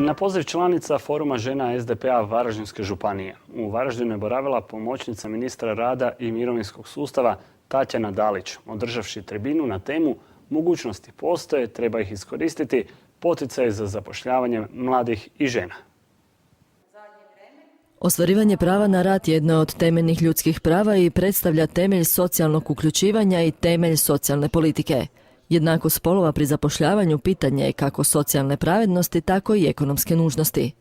Na poziv članica Foruma žena SDP-a Varaždinske županije u Varaždinu je boravila pomoćnica ministra rada i mirovinskog sustava Tatjana Dalić, održavši tribinu na temu "Mogućnosti postoje, treba ih iskoristiti, poticaj za zapošljavanje mladih i žena". Ostvarivanje prava na rad jedno je od temeljnih ljudskih prava i predstavlja temelj socijalnog uključivanja i temelj socijalne politike. Jednakost spolova pri zapošljavanju pitanje je kako socijalne pravednosti, tako i ekonomske nužnosti.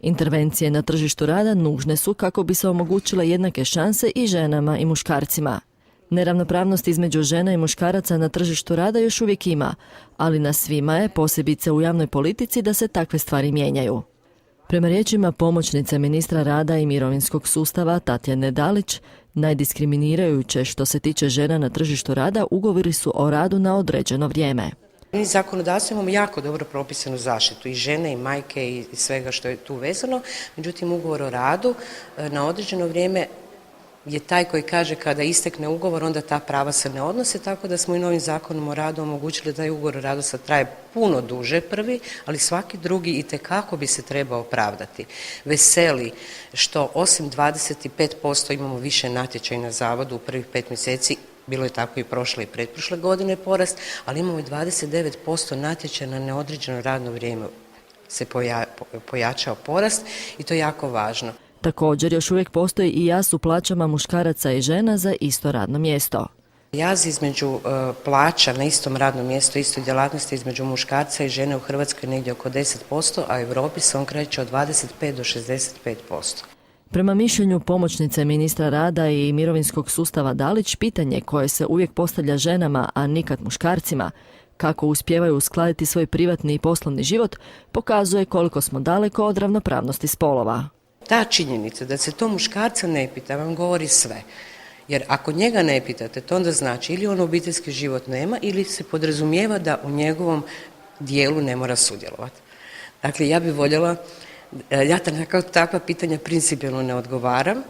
Intervencije na tržištu rada nužne su kako bi se omogućile jednake šanse i ženama i muškarcima. Neravnopravnost između žena i muškaraca na tržištu rada još uvijek ima, ali na svima je, posebice u javnoj politici, da se takve stvari mijenjaju. Prema riječima pomoćnice ministra rada i mirovinskog sustava Tatjane Dalić, najdiskriminirajuće što se tiče žena na tržištu rada ugovori su o radu na određeno vrijeme. Mi zakonodavstvo imamo jako dobro propisanu zaštitu i žene i majke i svega što je tu vezano, međutim ugovor o radu na određeno vrijeme je taj koji kaže kada istekne ugovor onda ta prava se ne odnose, tako da smo i novim zakonom o radu omogućili da je ugovor o radu sad traje puno duže prvi, ali svaki drugi itekako bi se trebao opravdati. Veseli što osim 25% imamo više natječaja na zavodu u prvih 5 mjeseci, bilo je tako i prošle i pretprošle godine porast, ali imamo i 29% natječaja na neodređeno radno vrijeme se pojačao porast i to je jako važno. Također još uvijek postoji i jaz u plaćama muškaraca i žena za isto radno mjesto. Jaz između plaća na istom radnom mjestu, istoj djelatnosti između muškarca i žene u Hrvatskoj negdje oko 10%, a u Europi se on kreće od 25 do 65%. Prema mišljenju pomoćnice ministra rada i mirovinskog sustava Dalić, pitanje koje se uvijek postavlja ženama, a nikad muškarcima, kako uspijevaju uskladiti svoj privatni i poslovni život, pokazuje koliko smo daleko od ravnopravnosti spolova. Ta činjenica da se to muškarca ne pita vam govori sve. Jer ako njega ne pitate, to onda znači ili on obiteljski život nema ili se podrazumijeva da u njegovom dijelu ne mora sudjelovati. Dakle, ja bih voljela, ja takva pitanja principijelno ne odgovaram,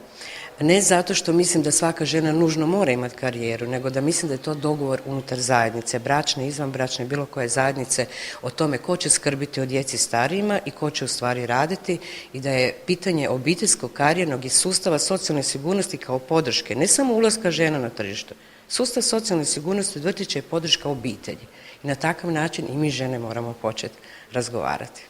ne zato što mislim da svaka žena nužno mora imati karijeru, nego da mislim da je to dogovor unutar zajednice, bračne, izvanbračne, bilo koje zajednice o tome ko će skrbiti o djeci starijima i ko će u stvari raditi i da je pitanje obiteljskog, karijernog i sustava socijalne sigurnosti kao podrške, ne samo ulaska žena na tržište. Sustav socijalne sigurnosti dotiče i podrška obitelji i na takav način i mi žene moramo početi razgovarati.